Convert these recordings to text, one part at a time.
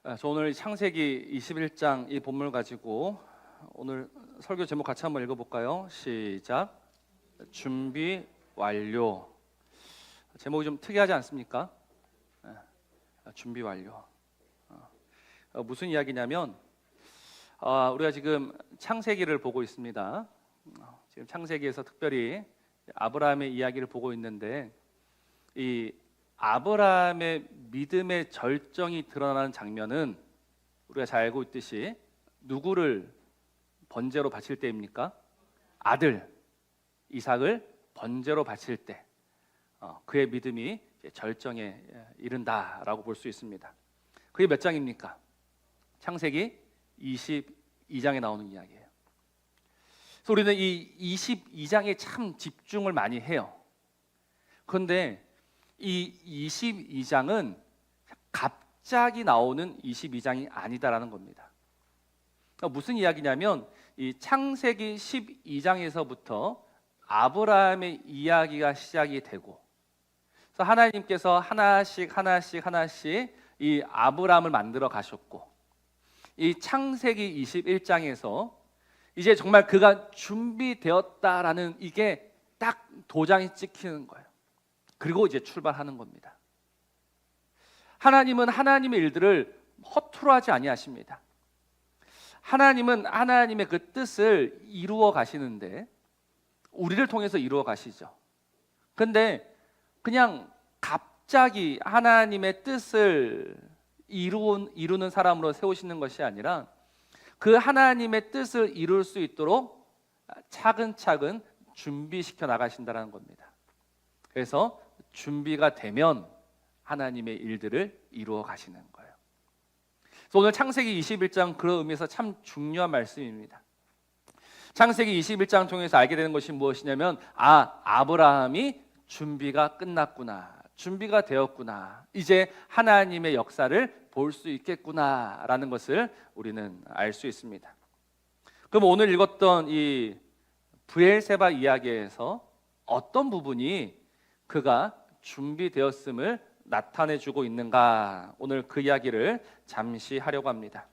저 오늘 창세기 21장 이 본문을 가지고 오늘 설교 제목 같이 한번 읽어볼까요? 시작. 준비 완료. 제목이 좀 특이하지 않습니까? 준비 완료. 무슨 이야기냐면 우리가 지금 창세기를 보고 있습니다. 지금 창세기에서 특별히 아브라함의 이야기를 보고 있는데, 이 아브라함의 믿음의 절정이 드러나는 장면은 우리가 잘 알고 있듯이 누구를 번제로 바칠 때입니까? 아들 이삭을 번제로 바칠 때 그의 믿음이 절정에 이른다라고 볼 수 있습니다. 그게 몇 장입니까? 창세기 22장에 나오는 이야기예요. 그래서 우리는 이 22장에 참 집중을 많이 해요. 그런데 이 22장은 갑자기 나오는 22장이 아니다라는 겁니다. 그러니까 무슨 이야기냐면 이 창세기 12장에서부터 아브라함의 이야기가 시작이 되고, 그래서 하나님께서 하나씩 이 아브라함을 만들어 가셨고, 이 창세기 21장에서 이제 정말 그가 준비되었다라는 이게 딱 도장이 찍히는 거예요. 그리고 이제 출발하는 겁니다. 하나님은 하나님의 일들을 허투루 하지 아니하십니다. 하나님은 하나님의 그 뜻을 이루어 가시는데 우리를 통해서 이루어 가시죠. 근데 그냥 갑자기 하나님의 뜻을 이루는 사람으로 세우시는 것이 아니라 그 하나님의 뜻을 이룰 수 있도록 차근차근 준비시켜 나가신다는 겁니다. 그래서 준비가 되면 하나님의 일들을 이루어 가시는 거예요. 그래서 오늘 창세기 21장 그런 의미에서 참 중요한 말씀입니다. 창세기 21장 통해서 알게 되는 것이 무엇이냐면 아브라함이 준비가 끝났구나, 준비가 되었구나, 이제 하나님의 역사를 볼 수 있겠구나라는 것을 우리는 알 수 있습니다. 그럼 오늘 읽었던 이 브엘세바 이야기에서 어떤 부분이 그가 준비되었음을 나타내주고 있는가, 오늘 그 이야기를 잠시 하려고 합니다.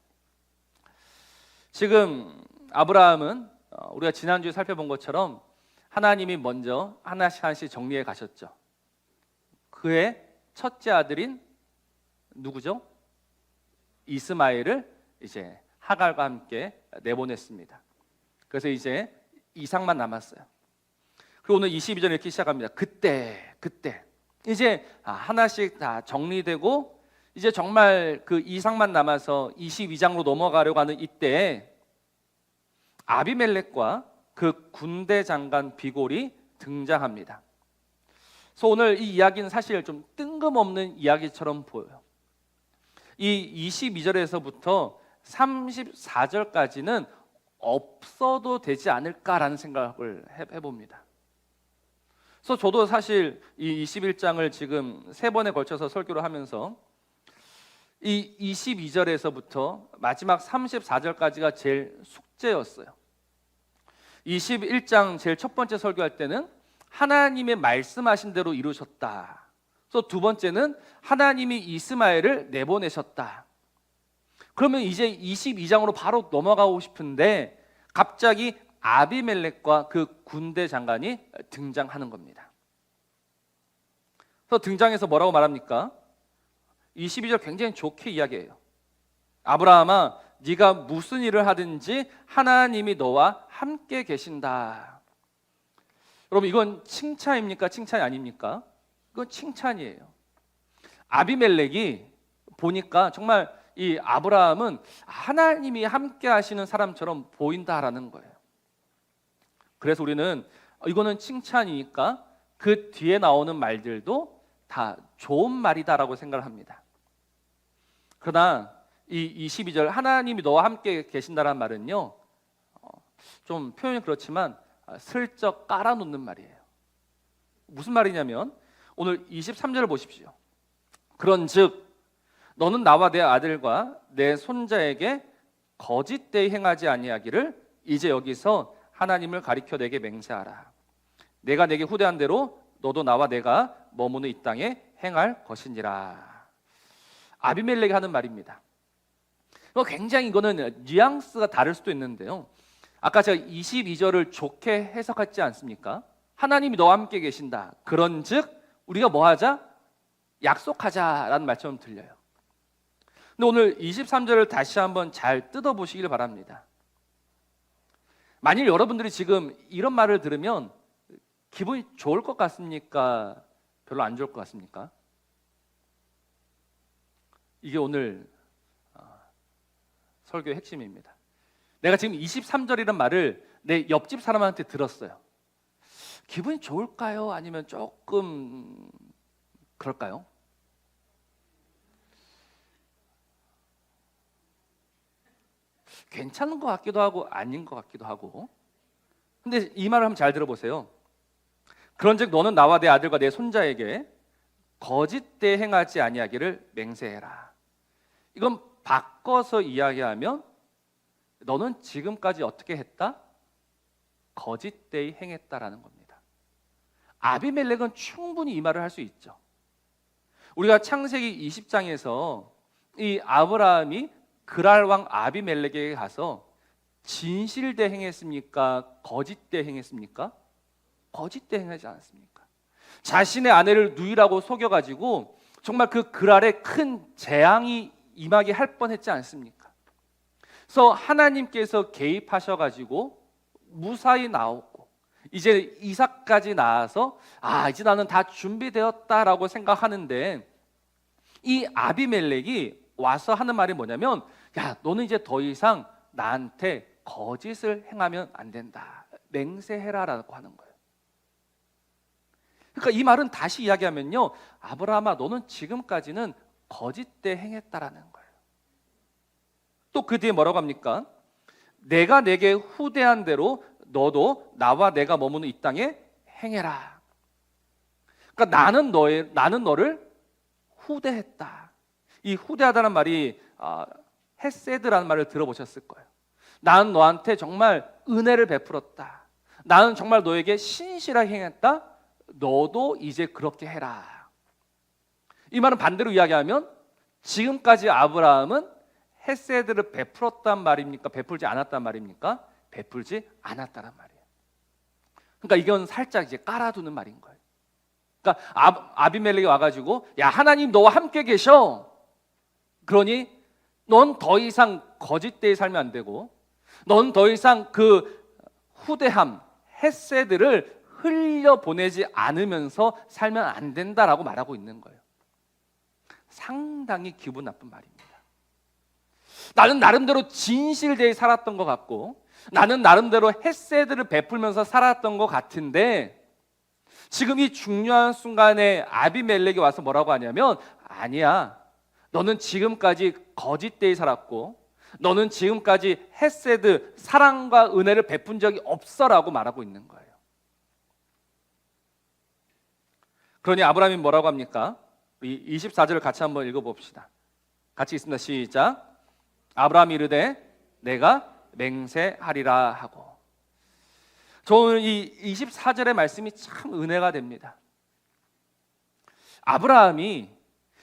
지금 아브라함은 우리가 지난주에 살펴본 것처럼 하나님이 먼저 하나씩 정리해 가셨죠. 그의 첫째 아들인 누구죠? 이스마엘을 이제 하갈과 함께 내보냈습니다. 그래서 이제 이삭만 남았어요. 그리고 오늘 22절 이렇게 시작합니다. 그때 이제 하나씩 다 정리되고 이제 정말 그 이삭만 남아서 22장으로 넘어가려고 하는 이때 아비멜렉과 그 군대 장관 비골이 등장합니다. 그래서 오늘 이 이야기는 사실 좀 뜬금없는 이야기처럼 보여요. 이 22절에서부터 34절까지는 없어도 되지 않을까라는 생각을 해봅니다. 그래서 저도 사실 이 21장을 지금 3번에 걸쳐서 설교를 하면서 이 22절에서부터 마지막 34절까지가 제일 숙제였어요. 21장 제일 첫 번째 설교할 때는 하나님의 말씀하신 대로 이루셨다. 그래서 두 번째는 하나님이 이스마엘을 내보내셨다. 그러면 이제 22장으로 바로 넘어가고 싶은데 갑자기 아비멜렉과 그 군대 장관이 등장하는 겁니다. 그래서 등장해서 뭐라고 말합니까? 22절 굉장히 좋게 이야기해요. 아브라함아, 네가 무슨 일을 하든지 하나님이 너와 함께 계신다. 여러분, 이건 칭찬입니까? 칭찬이 아닙니까? 이건 칭찬이에요. 아비멜렉이 보니까 정말 이 아브라함은 하나님이 함께 하시는 사람처럼 보인다라는 거예요. 그래서 우리는 이거는 칭찬이니까 그 뒤에 나오는 말들도 다 좋은 말이다라고 생각을 합니다. 그러나 이 22절 하나님이 너와 함께 계신다라는 말은요, 좀 표현이 그렇지만 슬쩍 깔아놓는 말이에요. 무슨 말이냐면 오늘 23절을 보십시오. 그런즉 너는 나와 내 아들과 내 손자에게 거짓되이 행하지 아니하기를 이제 여기서 하나님을 가리켜 내게 맹세하라. 내가 내게 후대한 대로 너도 나와 내가 머무는 이 땅에 행할 것이니라. 아비멜렉이 하는 말입니다. 굉장히 이거는 뉘앙스가 다를 수도 있는데요. 아까 제가 22절을 좋게 해석했지 않습니까? 하나님이 너와 함께 계신다. 그런즉 우리가 뭐 하자? 약속하자라는 말처럼 들려요. 근데 오늘 23절을 다시 한번 잘 뜯어보시길 바랍니다. 만일 여러분들이 지금 이런 말을 들으면 기분이 좋을 것 같습니까? 별로 안 좋을 것 같습니까? 이게 오늘 설교의 핵심입니다. 내가 지금 23절이란 말을 내 옆집 사람한테 들었어요. 기분이 좋을까요? 아니면 조금 그럴까요? 괜찮은 것 같기도 하고 아닌 것 같기도 하고. 근데 이 말을 한번 잘 들어보세요. 그런즉 너는 나와 내 아들과 내 손자에게 거짓되 행하지 아니하기를 맹세해라. 이건 바꿔서 이야기하면 너는 지금까지 어떻게 했다? 거짓되이 행했다라는 겁니다. 아비멜렉은 충분히 이 말을 할 수 있죠. 우리가 창세기 20장에서 이 아브라함이 그랄 왕 아비멜렉에게 가서 진실되 행했습니까? 거짓되 행했습니까? 거짓되 행하지 않았습니까? 자신의 아내를 누이라고 속여가지고 정말 그 그랄에 큰 재앙이 임하게 할 뻔했지 않습니까? 그래서 하나님께서 개입하셔가지고 무사히 나오고 이제 이삭까지 낳아서 이제 나는 다 준비되었다라고 생각하는데 이 아비멜렉이 와서 하는 말이 뭐냐면 야, 너는 이제 더 이상 나한테 거짓을 행하면 안 된다. 맹세해라라고 하는 거예요. 그러니까 이 말은 다시 이야기하면요, 아브라함아, 너는 지금까지는 거짓되 행했다라는 거예요. 또 그 뒤에 뭐라고 합니까? 내가 내게 후대한 대로 너도 나와 내가 머무는 이 땅에 행해라. 그러니까 나는 너를 후대했다. 이 후대하다는 말이 헤세드라는 말을 들어보셨을 거예요. 나는 너한테 정말 은혜를 베풀었다. 나는 정말 너에게 신실하게 행했다. 너도 이제 그렇게 해라. 이 말은 반대로 이야기하면 지금까지 아브라함은 헤세드를 베풀었단 말입니까? 베풀지 않았단 말입니까? 베풀지 않았다란 말이에요. 그러니까 이건 살짝 이제 깔아두는 말인 거예요. 그러니까 아비멜렉이 와가지고 야, 하나님 너와 함께 계셔. 그러니 넌 더 이상 거짓되이 살면 안 되고 넌 더 이상 그 후대함, 헤세드를 흘려보내지 않으면서 살면 안 된다라고 말하고 있는 거예요. 상당히 기분 나쁜 말입니다. 나는 나름대로 진실되이 살았던 것 같고 나는 나름대로 헤세드를 베풀면서 살았던 것 같은데 지금 이 중요한 순간에 아비멜렉이 와서 뭐라고 하냐면 아니야, 너는 지금까지 거짓되이 살았고 너는 지금까지 헤세드, 사랑과 은혜를 베푼 적이 없어라고 말하고 있는 거예요. 그러니 아브라함이 뭐라고 합니까? 이 24절을 같이 한번 읽어봅시다. 같이 있습니다. 시작. 아브라함이 이르되 내가 맹세하리라 하고. 저는 이 24절의 말씀이 참 은혜가 됩니다. 아브라함이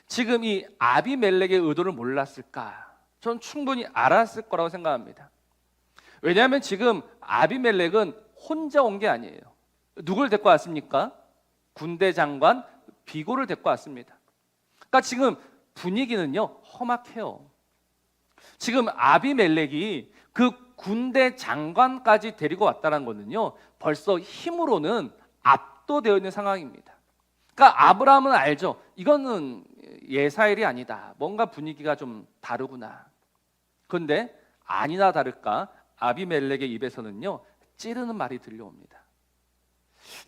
지금 이 아비멜렉의 의도를 몰랐을까? 전 충분히 알았을 거라고 생각합니다. 왜냐하면 지금 아비멜렉은 혼자 온 게 아니에요. 누굴 데리고 왔습니까? 군대 장관 비고를 데리고 왔습니다. 그러니까 지금 분위기는요 험악해요. 지금 아비멜렉이 그 군대 장관까지 데리고 왔다는 거는요 벌써 힘으로는 압도되어 있는 상황입니다. 그러니까 아브라함은 알죠. 이거는 예사일이 아니다. 뭔가 분위기가 좀 다르구나. 그런데 아니나 다를까 아비멜렉의 입에서는요 찌르는 말이 들려옵니다.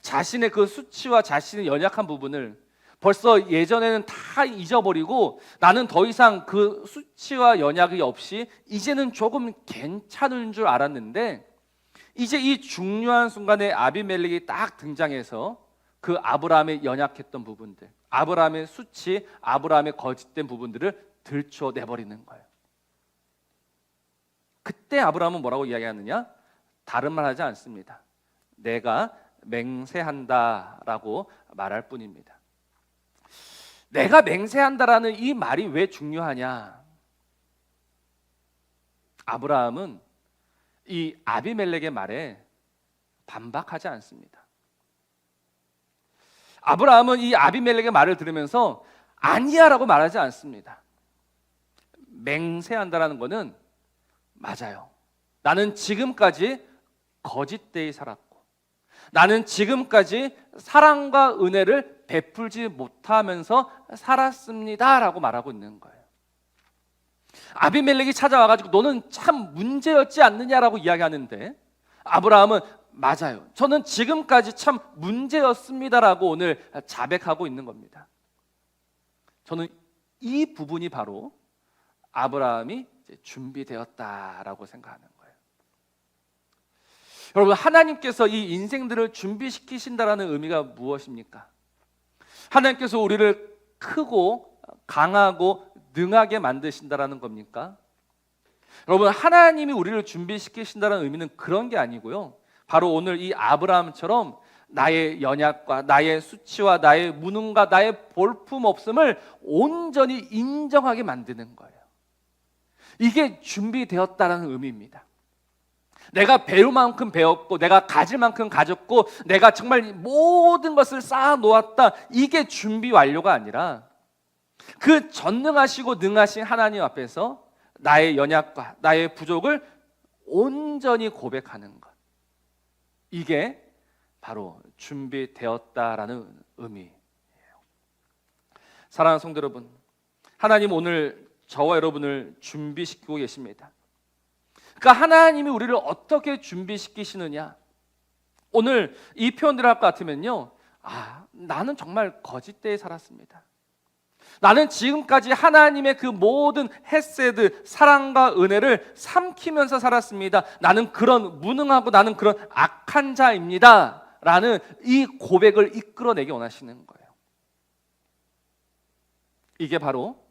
자신의 그 수치와 자신의 연약한 부분을 벌써 예전에는 다 잊어버리고 나는 더 이상 그 수치와 연약이 없이 이제는 조금 괜찮은 줄 알았는데 이제 이 중요한 순간에 아비멜렉이 딱 등장해서 그 아브라함의 연약했던 부분들, 아브라함의 수치, 아브라함의 거짓된 부분들을 들춰내버리는 거예요. 그때 아브라함은 뭐라고 이야기하느냐? 다른 말 하지 않습니다. 내가 맹세한다라고 말할 뿐입니다. 내가 맹세한다라는 이 말이 왜 중요하냐? 아브라함은 이 아비멜렉의 말에 반박하지 않습니다. 아브라함은 이 아비멜렉의 말을 들으면서 아니야라고 말하지 않습니다. 맹세한다라는 것은 맞아요. 나는 지금까지 거짓되이 살았고, 나는 지금까지 사랑과 은혜를 베풀지 못하면서 살았습니다라고 말하고 있는 거예요. 아비멜렉이 찾아와가지고 너는 참 문제였지 않느냐라고 이야기하는데, 아브라함은 맞아요, 저는 지금까지 참 문제였습니다라고 오늘 자백하고 있는 겁니다. 저는 이 부분이 바로 아브라함이 준비되었다라고 생각하는 거예요. 여러분, 하나님께서 이 인생들을 준비시키신다라는 의미가 무엇입니까? 하나님께서 우리를 크고 강하고 능하게 만드신다라는 겁니까? 여러분, 하나님이 우리를 준비시키신다는 의미는 그런 게 아니고요, 바로 오늘 이 아브라함처럼 나의 연약과 나의 수치와 나의 무능과 나의 볼품없음을 온전히 인정하게 만드는 거예요. 이게 준비되었다는 의미입니다. 내가 배울 만큼 배웠고, 내가 가질 만큼 가졌고, 내가 정말 모든 것을 쌓아 놓았다, 이게 준비 완료가 아니라 그 전능하시고 능하신 하나님 앞에서 나의 연약과 나의 부족을 온전히 고백하는 것, 이게 바로 준비되었다라는 의미예요. 사랑하는 성도 여러분, 하나님 오늘 저와 여러분을 준비시키고 계십니다. 그러니까 하나님이 우리를 어떻게 준비시키시느냐, 오늘 이 표현들을 할 것 같으면요, 나는 정말 거짓되이 살았습니다. 나는 지금까지 하나님의 그 모든 헤세드, 사랑과 은혜를 삼키면서 살았습니다. 나는 그런 무능하고 나는 그런 악한 자입니다 라는 이 고백을 이끌어내기 원하시는 거예요. 이게 바로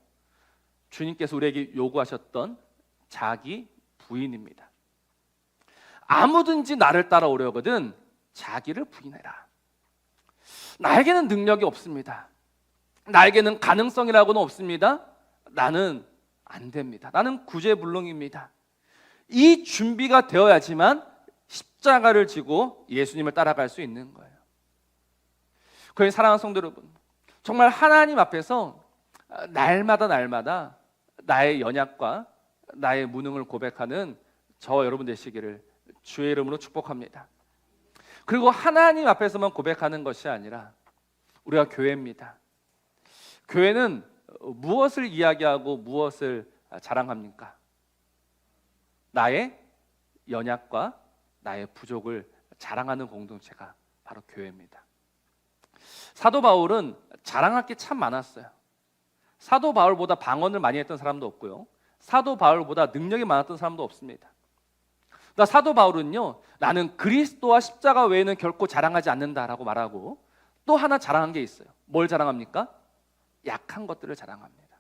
주님께서 우리에게 요구하셨던 자기 부인입니다. 아무든지 나를 따라오려거든 자기를 부인해라. 나에게는 능력이 없습니다. 나에게는 가능성이라고는 없습니다. 나는 안 됩니다. 나는 구제불능입니다. 이 준비가 되어야지만 십자가를 지고 예수님을 따라갈 수 있는 거예요. 그러니 사랑하는 성도 여러분, 정말 하나님 앞에서 날마다 나의 연약과 나의 무능을 고백하는 저와 여러분 되시기를 주의 이름으로 축복합니다. 그리고 하나님 앞에서만 고백하는 것이 아니라 우리가 교회입니다. 교회는 무엇을 이야기하고 무엇을 자랑합니까? 나의 연약과 나의 부족을 자랑하는 공동체가 바로 교회입니다. 사도 바울은 자랑할 게 참 많았어요. 사도 바울보다 방언을 많이 했던 사람도 없고요, 사도 바울보다 능력이 많았던 사람도 없습니다. 사도 바울은요, 나는 그리스도와 십자가 외에는 결코 자랑하지 않는다라고 말하고 또 하나 자랑한 게 있어요. 뭘 자랑합니까? 약한 것들을 자랑합니다.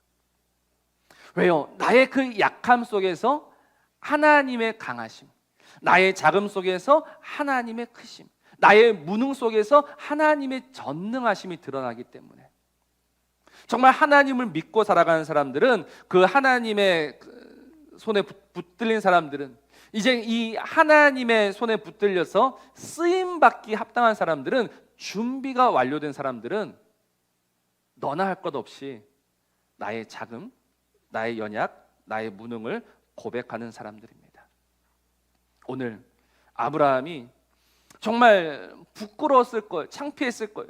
왜요? 나의 그 약함 속에서 하나님의 강하심, 나의 작음 속에서 하나님의 크심, 나의 무능 속에서 하나님의 전능하심이 드러나기 때문에 정말 하나님을 믿고 살아가는 사람들은, 그 하나님의 손에 붙들린 사람들은, 이제 이 하나님의 손에 붙들려서 쓰임받기 합당한 사람들은, 준비가 완료된 사람들은 너나 할 것 없이 나의 작음, 나의 연약, 나의 무능을 고백하는 사람들입니다. 오늘 아브라함이 정말 부끄러웠을 거예요. 창피했을 거예요.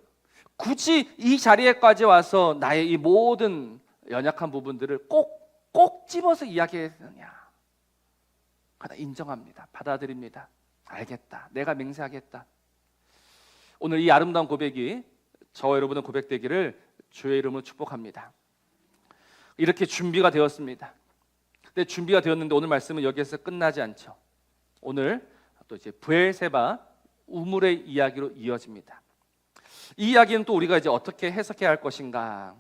굳이 이 자리에까지 와서 나의 이 모든 연약한 부분들을 꼭 집어서 이야기해야 되느냐. 그러나 인정합니다. 받아들입니다. 알겠다. 내가 맹세하겠다. 오늘 이 아름다운 고백이 저와 여러분의 고백되기를 주의 이름으로 축복합니다. 이렇게 준비가 되었습니다. 근데 준비가 되었는데 오늘 말씀은 여기에서 끝나지 않죠. 오늘 또 이제 브엘세바 우물의 이야기로 이어집니다. 이 이야기는 또 우리가 이제 어떻게 해석해야 할 것인가?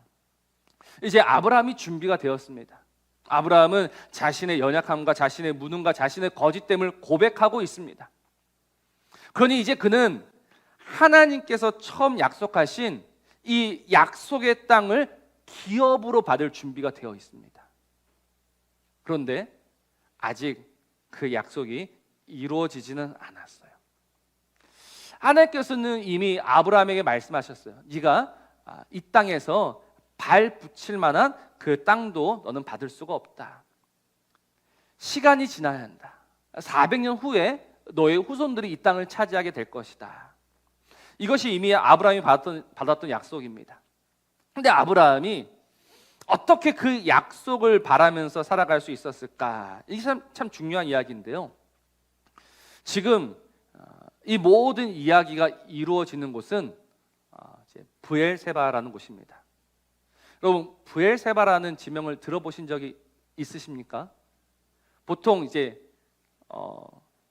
이제 아브라함이 준비가 되었습니다. 아브라함은 자신의 연약함과 자신의 무능과 자신의 거짓됨을 고백하고 있습니다. 그러니 이제 그는 하나님께서 처음 약속하신 이 약속의 땅을 기업으로 받을 준비가 되어 있습니다. 그런데 아직 그 약속이 이루어지지는 않았어요. 하나님께서는 이미 아브라함에게 말씀하셨어요. 네가 이 땅에서 발 붙일 만한 그 땅도 너는 받을 수가 없다. 시간이 지나야 한다. 400년 후에 너의 후손들이 이 땅을 차지하게 될 것이다. 이것이 이미 아브라함이 받았던 약속입니다. 근데 아브라함이 어떻게 그 약속을 바라면서 살아갈 수 있었을까? 이게 참 중요한 이야기인데요. 지금 이 모든 이야기가 이루어지는 곳은 브엘세바라는 곳입니다. 여러분, 브엘세바라는 지명을 들어보신 적이 있으십니까? 보통 이제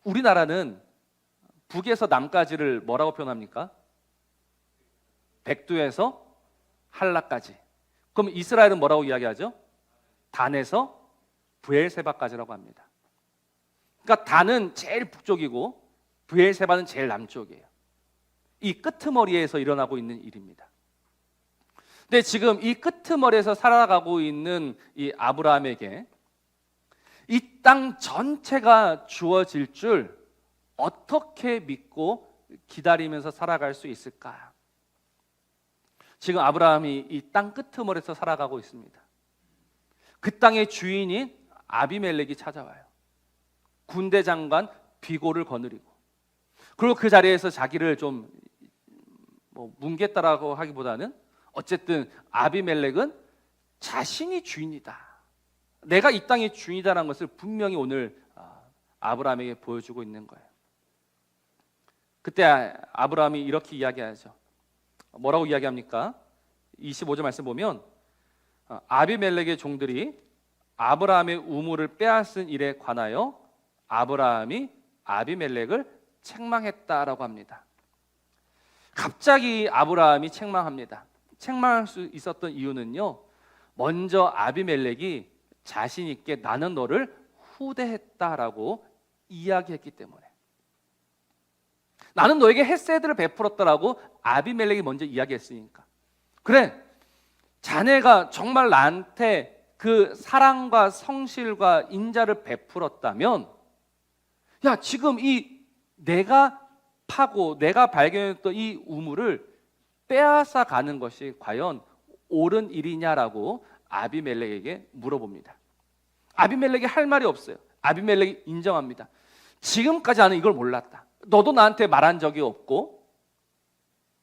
우리나라는 북에서 남까지를 뭐라고 표현합니까? 백두에서 할라까지. 그럼 이스라엘은 뭐라고 이야기하죠? 단에서 브엘세바까지라고 합니다. 그러니까 단은 제일 북쪽이고 브엘세바는 제일 남쪽이에요. 이 끄트머리에서 일어나고 있는 일입니다. 근데 지금 이 끄트머리에서 살아가고 있는 이 아브라함에게 이 땅 전체가 주어질 줄 어떻게 믿고 기다리면서 살아갈 수 있을까? 지금 아브라함이 이 땅 끄트머리에서 살아가고 있습니다. 그 땅의 주인인 아비멜렉이 찾아와요. 군대 장관 비고를 거느리고, 그리고 그 자리에서 자기를 좀 뭉갰다라고 하기보다는 어쨌든 아비멜렉은 자신이 주인이다, 내가 이 땅의 주인이다라는 것을 분명히 오늘 아브라함에게 보여주고 있는 거예요. 그때 아브라함이 이렇게 이야기하죠. 뭐라고 이야기합니까? 25절 말씀 보면 아비멜렉의 종들이 아브라함의 우물을 빼앗은 일에 관하여 아브라함이 아비멜렉을 책망했다라고 합니다. 갑자기 아브라함이 책망합니다. 책망할 수 있었던 이유는요, 먼저 아비멜렉이 자신 있게 나는 너를 후대했다라고 이야기했기 때문에, 나는 너에게 헤세드를 베풀었다라고 아비멜렉이 먼저 이야기했으니까. 그래, 자네가 정말 나한테 그 사랑과 성실과 인자를 베풀었다면, 야, 지금 이 내가 파고 내가 발견했던 이 우물을 빼앗아 가는 것이 과연 옳은 일이냐라고 아비멜렉에게 물어봅니다. 아비멜렉이 할 말이 없어요. 아비멜렉이 인정합니다. 지금까지 나는 이걸 몰랐다. 너도 나한테 말한 적이 없고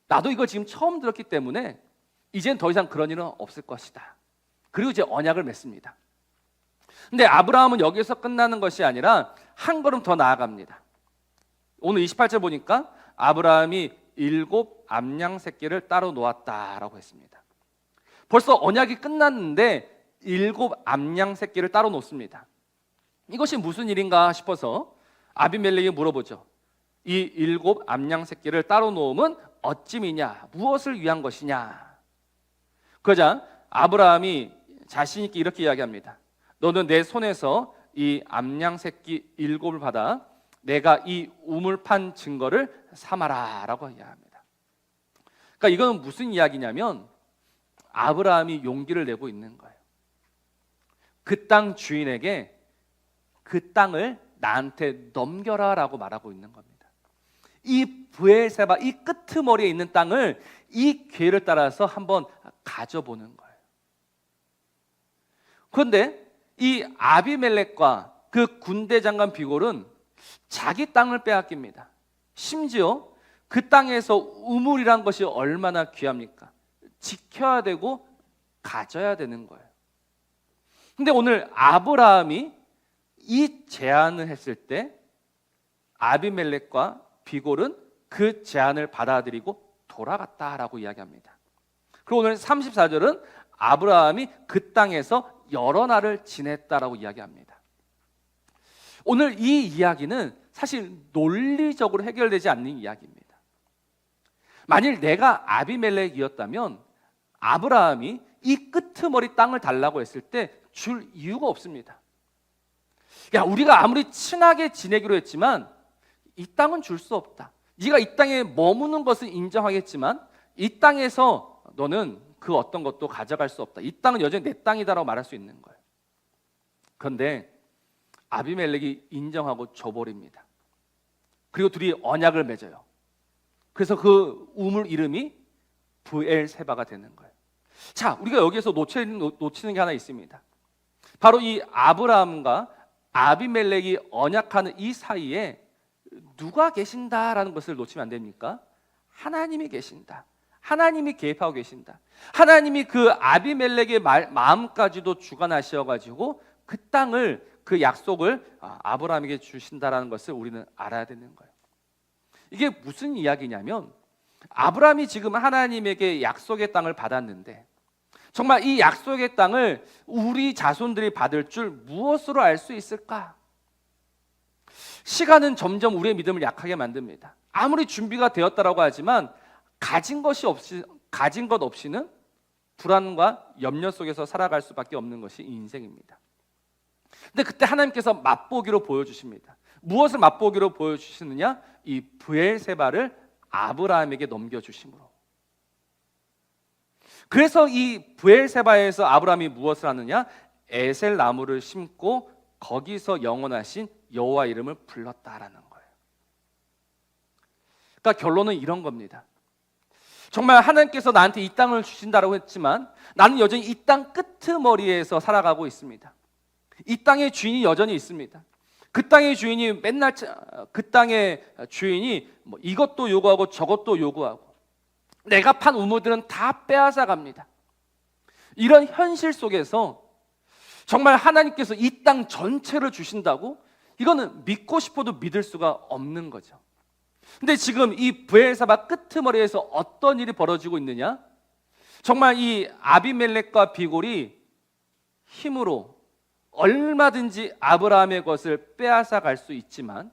나도 이걸 지금 처음 들었기 때문에 이젠 더 이상 그런 일은 없을 것이다. 그리고 이제 언약을 맺습니다. 근데 아브라함은 여기서 끝나는 것이 아니라 한 걸음 더 나아갑니다. 오늘 28절 보니까 아브라함이 7 암양 새끼를 따로 놓았다라고 했습니다. 벌써 언약이 끝났는데 7 암양 새끼를 따로 놓습니다. 이것이 무슨 일인가 싶어서 아비멜렉이 물어보죠. 이 7 암양 새끼를 따로 놓음은 어찌미냐, 무엇을 위한 것이냐. 그러자 아브라함이 자신 있게 이렇게 이야기합니다. 너는 내 손에서 이 암양 새끼 7을 받아 내가 이 우물 판 증거를 삼아라 라고 이야기합니다. 그러니까 이건 무슨 이야기냐면 아브라함이 용기를 내고 있는 거예요. 그 땅 주인에게 그 땅을 나한테 넘겨라 라고 말하고 있는 겁니다. 이 브엘세바, 이 끄트머리에 있는 땅을 이 기회를 따라서 한번 가져보는 거예요. 그런데 이 아비멜렉과 그 군대 장관 비골은 자기 땅을 빼앗깁니다. 심지어 그 땅에서 우물이란 것이 얼마나 귀합니까? 지켜야 되고 가져야 되는 거예요. 근데 오늘 아브라함이 이 제안을 했을 때 아비멜렉과 비골은 그 제안을 받아들이고 돌아갔다라고 이야기합니다. 그리고 오늘 34절은 아브라함이 그 땅에서 여러 날을 지냈다라고 이야기합니다. 오늘 이 이야기는 사실 논리적으로 해결되지 않는 이야기입니다. 만일 내가 아비멜렉이었다면 아브라함이 이 끄트머리 땅을 달라고 했을 때 줄 이유가 없습니다. 야, 우리가 아무리 친하게 지내기로 했지만 이 땅은 줄 수 없다. 네가 이 땅에 머무는 것은 인정하겠지만 이 땅에서 너는 그 어떤 것도 가져갈 수 없다. 이 땅은 여전히 내 땅이다라고 말할 수 있는 거예요. 그런데 아비멜렉이 인정하고 줘버립니다. 그리고 둘이 언약을 맺어요. 그래서 그 우물 이름이 브엘세바가 되는 거예요. 자, 우리가 여기에서 놓치는 게 하나 있습니다. 바로 이 아브라함과 아비멜렉이 언약하는 이 사이에 누가 계신다라는 것을 놓치면 안 됩니까? 하나님이 계신다. 하나님이 개입하고 계신다. 하나님이 그 아비멜렉의 마음까지도 주관하셔가지고 그 땅을, 그 약속을 아브라함에게 주신다라는 것을 우리는 알아야 되는 거예요. 이게 무슨 이야기냐면, 아브라함이 지금 하나님에게 약속의 땅을 받았는데 정말 이 약속의 땅을 우리 자손들이 받을 줄 무엇으로 알 수 있을까? 시간은 점점 우리의 믿음을 약하게 만듭니다. 아무리 준비가 되었다라고 하지만 가진 것 없이는 불안과 염려 속에서 살아갈 수밖에 없는 것이 인생입니다. 근데 그때 하나님께서 맛보기로 보여주십니다. 무엇을 맛보기로 보여주시느냐? 이 브엘세바를 아브라함에게 넘겨주심으로. 그래서 이 브엘세바에서 아브라함이 무엇을 하느냐? 에셀 나무를 심고 거기서 영원하신 여호와 이름을 불렀다라는 거예요. 그러니까 결론은 이런 겁니다. 정말 하나님께서 나한테 이 땅을 주신다고 했지만 나는 여전히 이 땅 끄트머리에서 살아가고 있습니다. 이 땅의 주인이 여전히 있습니다. 그 땅의 주인이 맨날 그 땅의 주인이 뭐 이것도 요구하고 저것도 요구하고 내가 판 우물들은 다 빼앗아 갑니다. 이런 현실 속에서 정말 하나님께서 이 땅 전체를 주신다고? 이거는 믿고 싶어도 믿을 수가 없는 거죠. 근데 지금 이 브엘사바 끄트머리에서 어떤 일이 벌어지고 있느냐? 정말 이 아비멜렉과 비골이 힘으로 얼마든지 아브라함의 것을 빼앗아 갈 수 있지만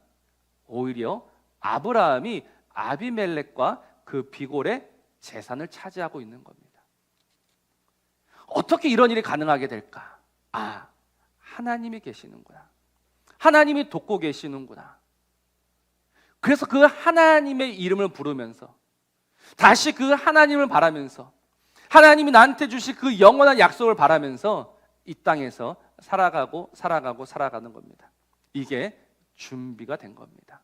오히려 아브라함이 아비멜렉과 그 비골의 재산을 차지하고 있는 겁니다. 어떻게 이런 일이 가능하게 될까? 하나님이 계시는구나. 하나님이 돕고 계시는구나. 그래서 그 하나님의 이름을 부르면서 다시 그 하나님을 바라면서 하나님이 나한테 주실 그 영원한 약속을 바라면서 이 땅에서 살아가는 겁니다. 이게 준비가 된 겁니다.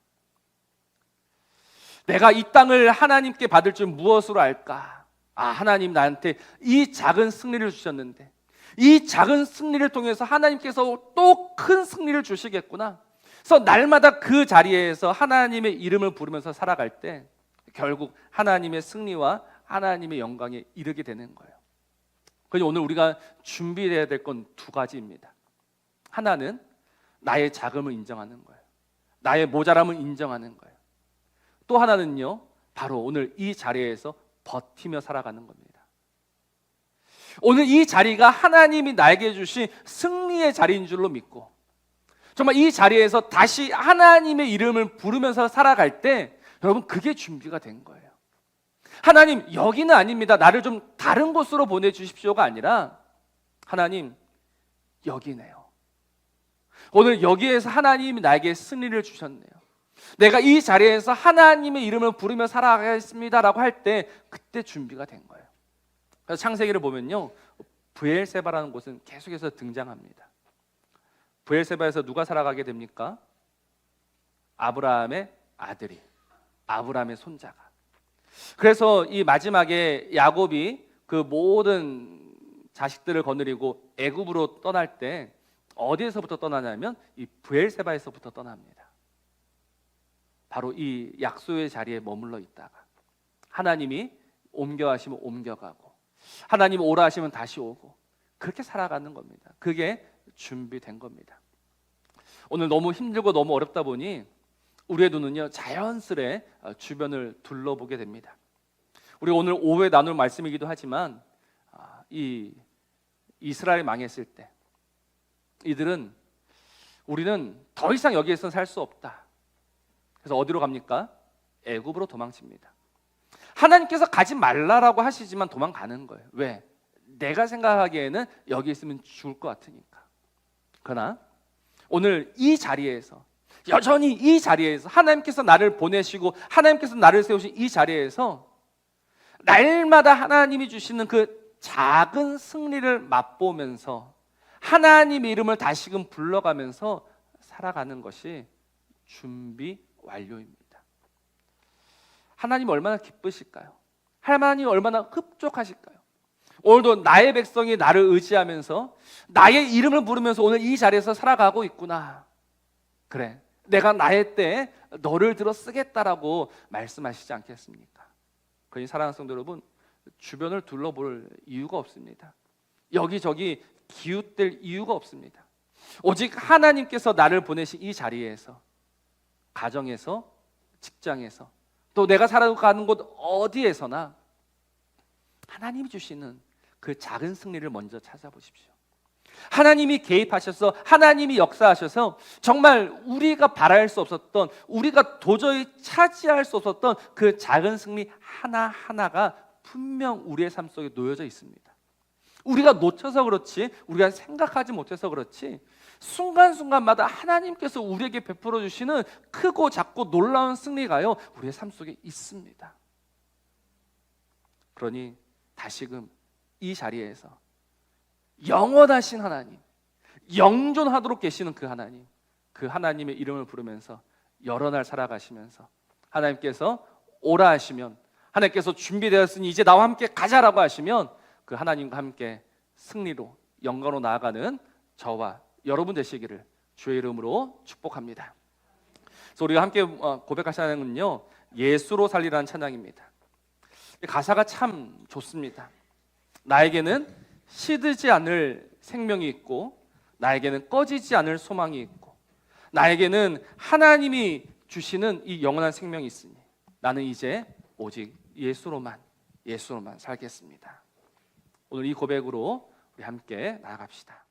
내가 이 땅을 하나님께 받을 줄 무엇으로 알까? 하나님 나한테 이 작은 승리를 주셨는데 이 작은 승리를 통해서 하나님께서 또 큰 승리를 주시겠구나. 그래서 날마다 그 자리에서 하나님의 이름을 부르면서 살아갈 때 결국 하나님의 승리와 하나님의 영광에 이르게 되는 거예요. 그래서 오늘 우리가 준비해야 될 건 두 가지입니다. 하나는 나의 자금을 인정하는 거예요. 나의 모자람을 인정하는 거예요. 또 하나는요, 바로 오늘 이 자리에서 버티며 살아가는 겁니다. 오늘 이 자리가 하나님이 나에게 주신 승리의 자리인 줄로 믿고 정말 이 자리에서 다시 하나님의 이름을 부르면서 살아갈 때 여러분 그게 준비가 된 거예요. 하나님 여기는 아닙니다. 나를 좀 다른 곳으로 보내주십시오가 아니라 하나님 여기네요. 오늘 여기에서 하나님이 나에게 승리를 주셨네요. 내가 이 자리에서 하나님의 이름을 부르며 살아가겠습니다라고 할 때 그때 준비가 된 거예요. 그래서 창세기를 보면요, 브엘세바라는 곳은 계속해서 등장합니다. 브엘세바에서 누가 살아가게 됩니까? 아브라함의 아들이, 아브라함의 손자가. 그래서 이 마지막에 야곱이 그 모든 자식들을 거느리고 애굽으로 떠날 때 어디에서부터 떠나냐면 이 브엘세바에서부터 떠납니다. 바로 이 약속의 자리에 머물러 있다가 하나님이 옮겨가시면 옮겨가고 하나님 오라 하시면 다시 오고 그렇게 살아가는 겁니다. 그게 준비된 겁니다. 오늘 너무 힘들고 너무 어렵다 보니 우리의 눈은요 자연스레 주변을 둘러보게 됩니다. 우리 오늘 오후에 나눌 말씀이기도 하지만 이 이스라엘이 망했을 때 우리는 더 이상 여기에서 살 수 없다. 그래서 어디로 갑니까? 애굽으로 도망칩니다. 하나님께서 가지 말라라고 하시지만 도망가는 거예요. 왜? 내가 생각하기에는 여기 있으면 죽을 것 같으니까. 그러나 오늘 이 자리에서 여전히 이 자리에서 하나님께서 나를 보내시고 하나님께서 나를 세우신 이 자리에서 날마다 하나님이 주시는 그 작은 승리를 맛보면서 하나님의 이름을 다시금 불러가면서 살아가는 것이 준비 완료입니다. 하나님 얼마나 기쁘실까요? 하나님 얼마나 흡족하실까요? 오늘도 나의 백성이 나를 의지하면서 나의 이름을 부르면서 오늘 이 자리에서 살아가고 있구나. 그래, 내가 나의 때에 너를 들어 쓰겠다라고 말씀하시지 않겠습니까? 그러니 사랑하는 성도 여러분, 주변을 둘러볼 이유가 없습니다. 여기저기 기웃될 이유가 없습니다. 오직 하나님께서 나를 보내신 이 자리에서, 가정에서, 직장에서, 또 내가 살아가는 곳 어디에서나 하나님이 주시는 그 작은 승리를 먼저 찾아보십시오. 하나님이 개입하셔서, 하나님이 역사하셔서 정말 우리가 바랄 수 없었던, 우리가 도저히 차지할 수 없었던 그 작은 승리 하나하나가 분명 우리의 삶 속에 놓여져 있습니다. 우리가 놓쳐서 그렇지, 우리가 생각하지 못해서 그렇지, 순간순간마다 하나님께서 우리에게 베풀어 주시는 크고 작고 놀라운 승리가요, 우리의 삶 속에 있습니다. 그러니 다시금 이 자리에서 영원하신 하나님, 영존하도록 계시는 그 하나님, 그 하나님의 이름을 부르면서 여러 날 살아가시면서 하나님께서 오라 하시면, 하나님께서 준비되었으니 이제 나와 함께 가자라고 하시면 그 하나님과 함께 승리로 영광으로 나아가는 저와 여러분 되시기를 주의 이름으로 축복합니다. 그래서 우리가 함께 고백할 찬양은요, 예수로 살리라는 찬양입니다. 가사가 참 좋습니다. 나에게는 시들지 않을 생명이 있고, 나에게는 꺼지지 않을 소망이 있고, 나에게는 하나님이 주시는 이 영원한 생명이 있으니 나는 이제 오직 예수로만 살겠습니다. 오늘 이 고백으로 우리 함께 나아갑시다.